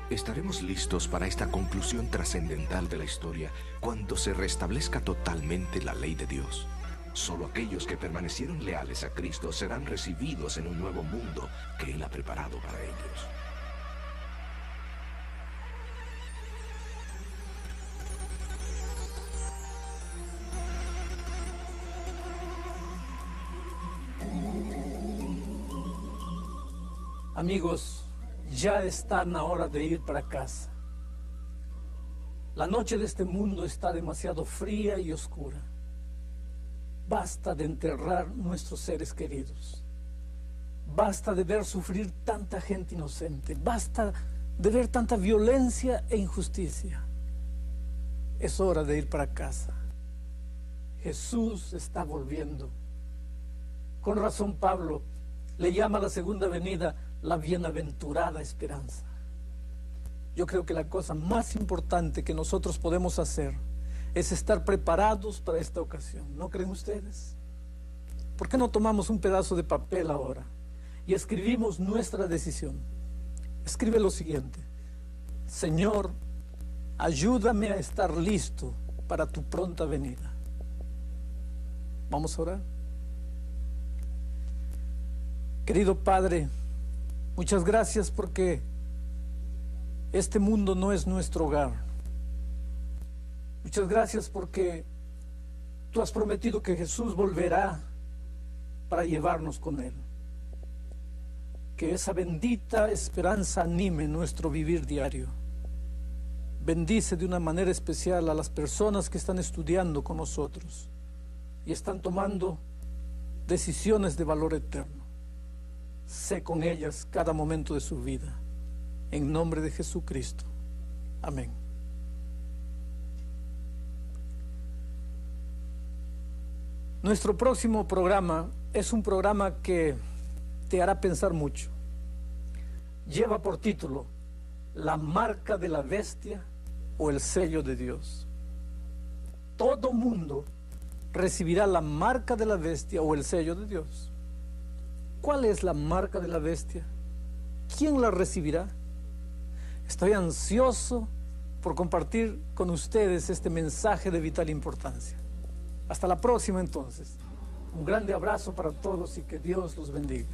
A: Estaremos listos para esta conclusión trascendental de la historia cuando se restablezca totalmente la ley de Dios. Solo aquellos que permanecieron leales a Cristo serán recibidos en un nuevo mundo que Él ha preparado para ellos.
D: Amigos, ya está la hora de ir para casa. La noche de este mundo está demasiado fría y oscura. Basta de enterrar nuestros seres queridos. Basta de ver sufrir tanta gente inocente. Basta de ver tanta violencia e injusticia. Es hora de ir para casa. Jesús está volviendo. Con razón Pablo le llama a la segunda venida la bienaventurada esperanza. Yo creo que la cosa más importante que nosotros podemos hacer es estar preparados para esta ocasión. ¿No creen ustedes? ¿Por qué no tomamos un pedazo de papel ahora y escribimos nuestra decisión? Escribe lo siguiente: Señor, ayúdame a estar listo para tu pronta venida. Vamos a orar. Querido Padre, muchas gracias porque este mundo no es nuestro hogar. Muchas gracias porque tú has prometido que Jesús volverá para llevarnos con Él. Que esa bendita esperanza anime nuestro vivir diario. Bendice de una manera especial a las personas que están estudiando con nosotros y están tomando decisiones de valor eterno. Sé con ellas cada momento de su vida. En nombre de Jesucristo. Amén. Nuestro próximo programa es un programa que te hará pensar mucho. Lleva por título La marca de la bestia o el sello de Dios. Todo mundo recibirá la marca de la bestia o el sello de Dios. ¿Cuál es la marca de la bestia? ¿Quién la recibirá? Estoy ansioso por compartir con ustedes este mensaje de vital importancia. Hasta la próxima entonces. Un grande abrazo para todos y que Dios los bendiga.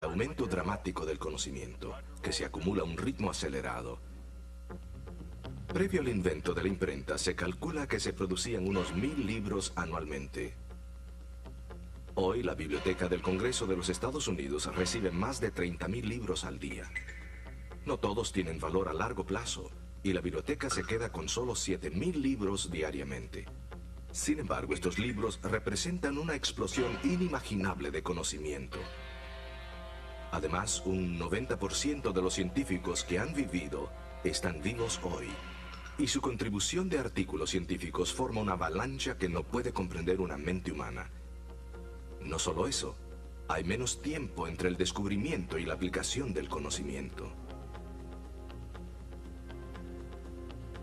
A: aumento dramático del conocimiento, que se acumula a un ritmo acelerado. Previo al invento de la imprenta, se calcula que se producían unos 1000 libros anualmente. Hoy, la Biblioteca del Congreso de los Estados Unidos recibe más de 30.000 libros al día. No todos tienen valor a largo plazo, y la biblioteca se queda con solo 7.000 libros diariamente. Sin embargo, estos libros representan una explosión inimaginable de conocimiento. Además, un 90% de los científicos que han vivido están vivos hoy. Y su contribución de artículos científicos forma una avalancha que no puede comprender una mente humana. No solo eso, hay menos tiempo entre el descubrimiento y la aplicación del conocimiento.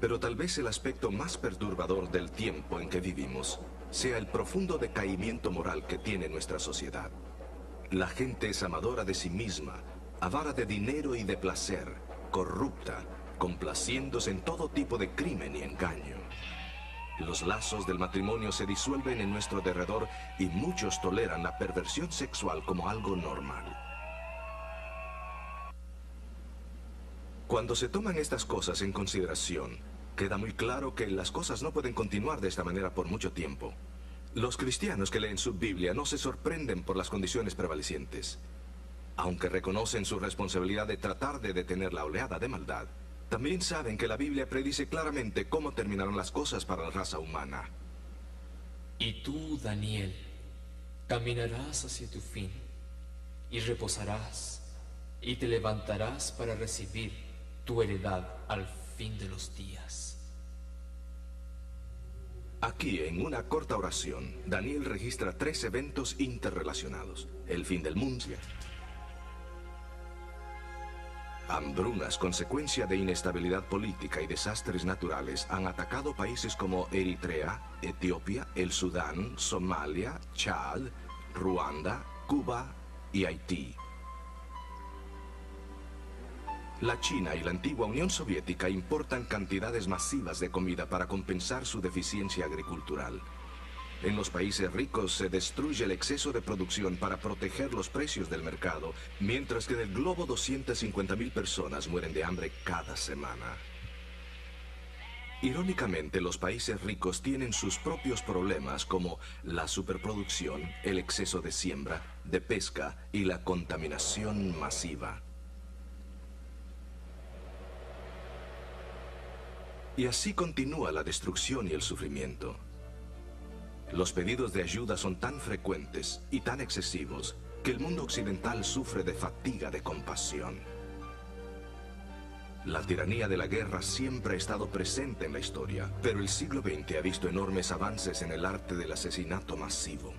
A: Pero tal vez el aspecto más perturbador del tiempo en que vivimos sea el profundo decaimiento moral que tiene nuestra sociedad. La gente es amadora de sí misma, avara de dinero y de placer, corrupta, complaciéndose en todo tipo de crimen y engaño. Los lazos del matrimonio se disuelven en nuestro derredor y muchos toleran la perversión sexual como algo normal. Cuando se toman estas cosas en consideración, queda muy claro que las cosas no pueden continuar de esta manera por mucho tiempo. Los cristianos que leen su Biblia no se sorprenden por las condiciones prevalecientes. Aunque reconocen su responsabilidad de tratar de detener la oleada de maldad, también saben que la Biblia predice claramente cómo terminarán las cosas para la raza humana.
C: Y tú, Daniel, caminarás hacia tu fin, y reposarás, y te levantarás para recibir tu heredad al fin de los días.
A: Aquí, en una corta oración, Daniel registra 3 eventos interrelacionados: el fin del mundo, hambrunas, consecuencia de inestabilidad política y desastres naturales, han atacado países como Eritrea, Etiopía, el Sudán, Somalia, Chad, Ruanda, Cuba y Haití. La China y la antigua Unión Soviética importan cantidades masivas de comida para compensar su deficiencia agricultural. En los países ricos se destruye el exceso de producción para proteger los precios del mercado, mientras que en el globo 250.000 personas mueren de hambre cada semana. Irónicamente, los países ricos tienen sus propios problemas como la superproducción, el exceso de siembra, de pesca y la contaminación masiva. Y así continúa la destrucción y el sufrimiento. Los pedidos de ayuda son tan frecuentes y tan excesivos que el mundo occidental sufre de fatiga de compasión. La tiranía de la guerra siempre ha estado presente en la historia, pero el siglo XX ha visto enormes avances en el arte del asesinato masivo.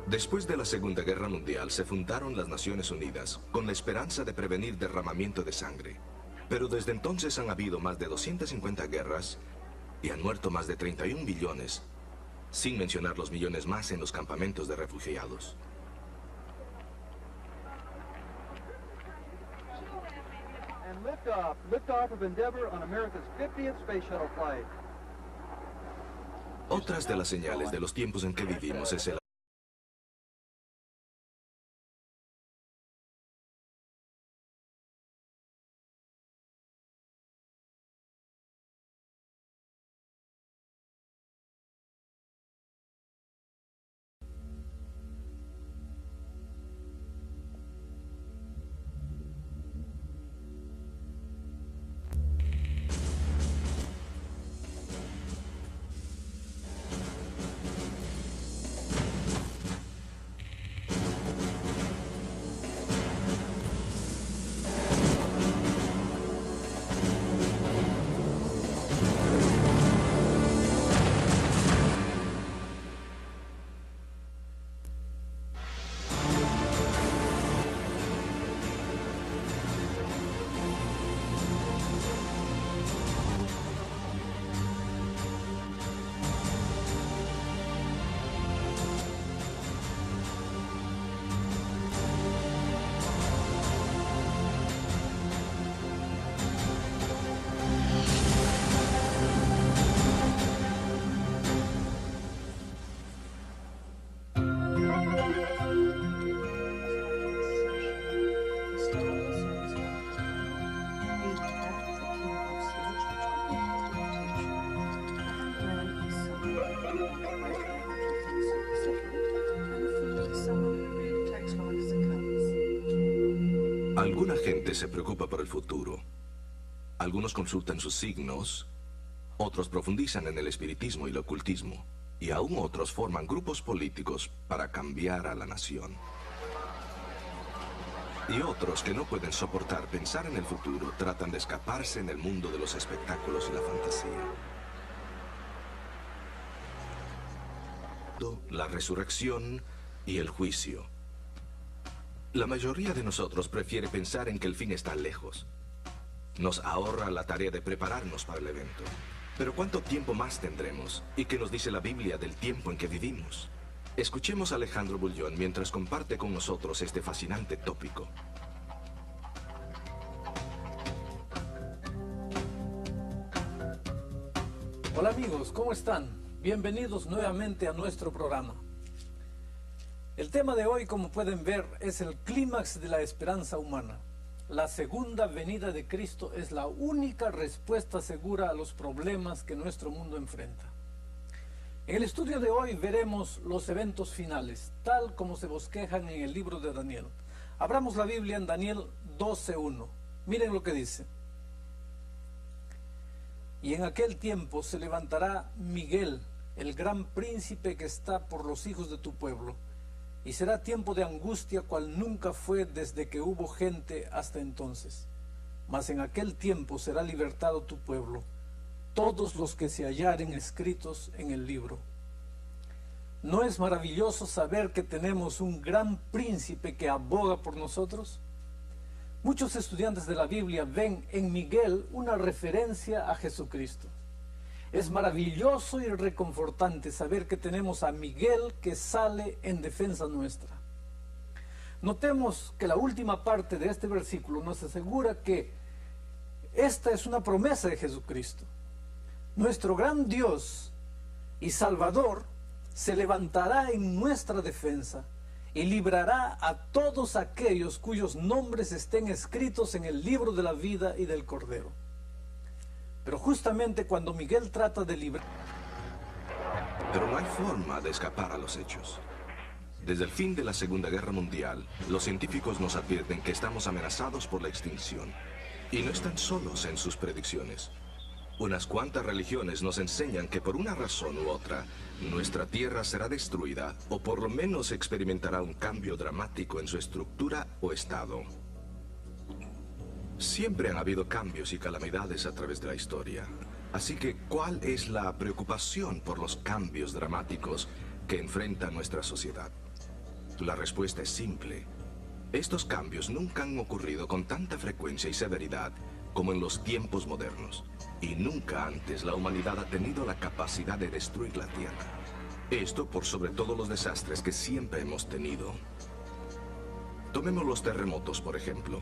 A: Después de la Segunda Guerra Mundial se fundaron las Naciones Unidas con la esperanza de prevenir derramamiento de sangre. Pero desde entonces han habido más de 250 guerras y han muerto más de 31 millones, sin mencionar los millones más en los campamentos de refugiados.
B: And liftoff of Endeavour on America's 50th space shuttle flight.
A: Otras de las señales de los tiempos en que vivimos es el Alguna gente se preocupa por el futuro. Algunos consultan sus signos, otros profundizan en el espiritismo y el ocultismo, y aún otros forman grupos políticos para cambiar a la nación. Y otros que no pueden soportar pensar en el futuro tratan de escaparse en el mundo de los espectáculos y la fantasía. La resurrección y el juicio. La mayoría de nosotros prefiere pensar en que el fin está lejos. Nos ahorra la tarea de prepararnos para el evento. Pero ¿cuánto tiempo más tendremos? ¿Y qué nos dice la Biblia del tiempo en que vivimos? Escuchemos a Alejandro Bullón mientras comparte con nosotros este fascinante tópico.
D: Hola amigos, ¿cómo están? Bienvenidos nuevamente a nuestro programa. El tema de hoy, como pueden ver, es el clímax de la esperanza humana. La segunda venida de Cristo es la única respuesta segura a los problemas que nuestro mundo enfrenta. En el estudio de hoy veremos los eventos finales, tal como se bosquejan en el libro de Daniel. Abramos la Biblia en Daniel 12:1. Miren lo que dice. Y en aquel tiempo se levantará Miguel, el gran príncipe que está por los hijos de tu pueblo, y será tiempo de angustia cual nunca fue desde que hubo gente hasta entonces. Mas en aquel tiempo será libertado tu pueblo, todos los que se hallaren escritos en el libro. ¿No es maravilloso saber que tenemos un gran príncipe que aboga por nosotros? Muchos estudiantes de la Biblia ven en Miguel una referencia a Jesucristo. Es maravilloso y reconfortante saber que tenemos a Miguel que sale en defensa nuestra. Notemos que la última parte de este versículo nos asegura que esta es una promesa de Jesucristo. Nuestro gran Dios y Salvador se levantará en nuestra defensa y librará a todos aquellos cuyos nombres estén escritos en el libro de la vida y del Cordero. Pero justamente cuando Miguel trata de librar...
A: Pero no hay forma de escapar a los hechos. Desde el fin de la Segunda Guerra Mundial, los científicos nos advierten que estamos amenazados por la extinción. Y no están solos en sus predicciones. Unas cuantas religiones nos enseñan que por una razón u otra, nuestra Tierra será destruida o por lo menos experimentará un cambio dramático en su estructura o estado. Siempre han habido cambios y calamidades a través de la historia. Así que, ¿cuál es la preocupación por los cambios dramáticos que enfrenta nuestra sociedad? La respuesta es simple. Estos cambios nunca han ocurrido con tanta frecuencia y severidad como en los tiempos modernos. Y nunca antes la humanidad ha tenido la capacidad de destruir la Tierra. Esto por sobre todos los desastres que siempre hemos tenido. Tomemos los terremotos, por ejemplo.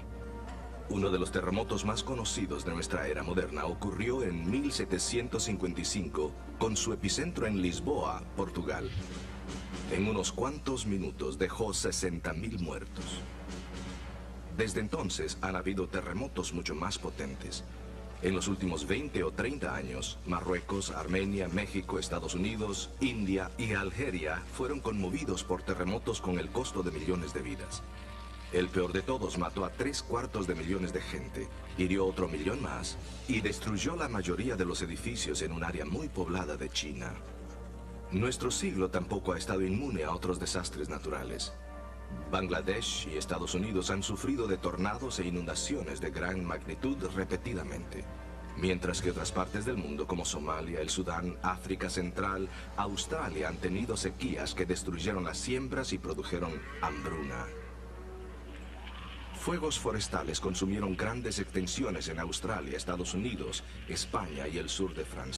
A: Uno de los terremotos más conocidos de nuestra era moderna ocurrió en 1755 con su epicentro en Lisboa, Portugal. En unos cuantos minutos dejó 60.000 muertos. Desde entonces han habido terremotos mucho más potentes. En los últimos 20 o 30 años, Marruecos, Armenia, México, Estados Unidos, India y Algeria fueron conmovidos por terremotos con el costo de millones de vidas. El peor de todos mató a 3/4 de millones de gente, hirió otro millón más y destruyó la mayoría de los edificios en un área muy poblada de China. Nuestro siglo tampoco ha estado inmune a otros desastres naturales. Bangladesh y Estados Unidos han sufrido de tornados e inundaciones de gran magnitud repetidamente, mientras que otras partes del mundo como Somalia, el Sudán, África Central, Australia han tenido sequías que destruyeron las siembras y produjeron hambruna. Fuegos forestales consumieron grandes extensiones en Australia, Estados Unidos, España y el sur de Francia.